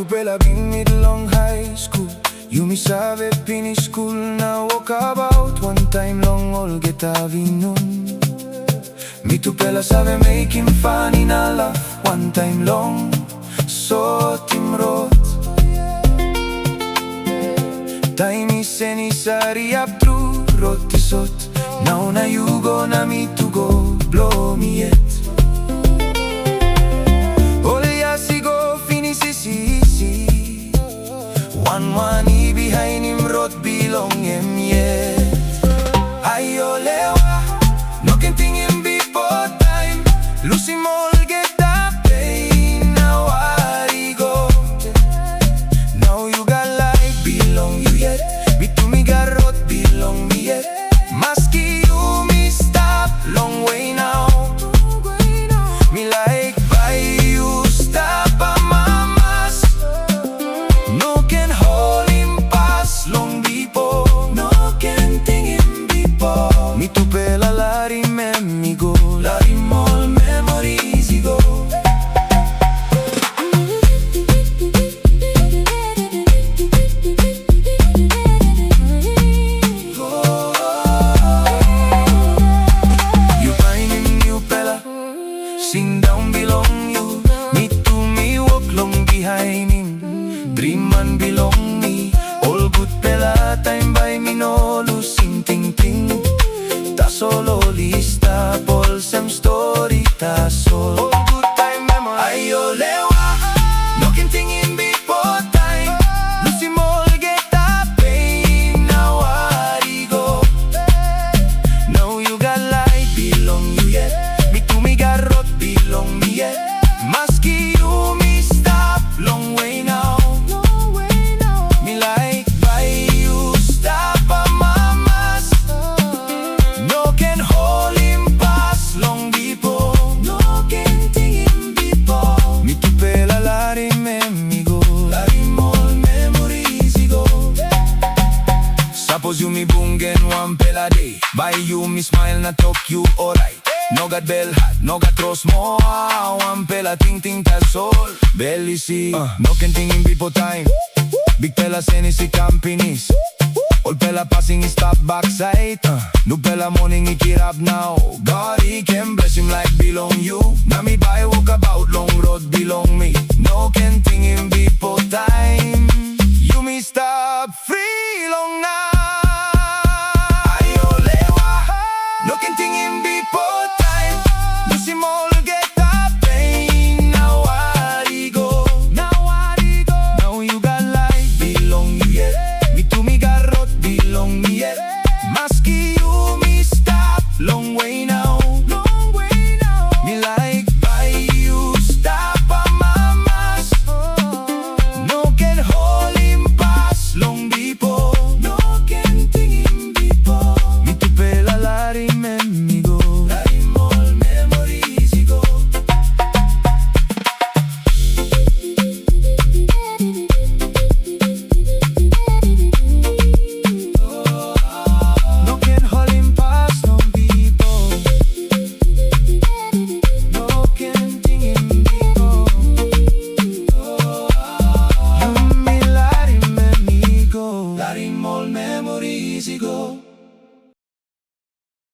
tu bella bin middle high school. You me save finish school. Now walk about one time long all get avinun. Me tu bella save making fun in a laugh one time long. So tim rot. Tiny seni sari up through roti sot. Now na you gonna me to go blow me yet. One behind him road belong him yet. Ayo lewa, no can think him before time. Lucy Mall get that pain. Now I go. Now you got life belong you yet. Me to me got road belong me yet. Maski you me stop long way now. Me like by you stop a mamas. No can hold him pass long before. No can think him before. Me tu bella lari me go. Lari mall memories go. You find him new bella. Sing down belong you. Me to me walk long behind him. Dream man belong me. All good bella time by me no losing ting ting. Ta solo lista all some story ta sol. All good time memory. Ayo lewa, no can ting in before time. Lucy Mall get that pain. Now I go. Now you got light belong you yet. Me to me got road belong me yet. Maski you me stop long way now. Me like by you stop a mamas. No can hold him pass long before. No can think him before. Me tu pela lari me go. Lari mall memories go. Suppose you me bungen one pela day. By you me smile na talk you alright. No got bell hat, no got trust more. One pela ting ting ta sol. Belly see, no can ting in before time. Big pela seni si companies. All pela passing is stop backside. No pela morning he kirap now. God he can bless him like belong you. Na me by walk about long road belong me. No can ting him before time. You me stop free long now. Ayo lewa, no can ting him before time. Lucy Mall get that pain. Now I go. Now you got life belong you yet. Me to me got road belong me yet. Maski you me stop long way now. Me like by you stop a mamas. No can hold him pass long before. No can think him before. Me tu pela lari me go. Lari mall memories go. No can hold him pass long before. No can think him before. You me lari me go. Lari mall memories go.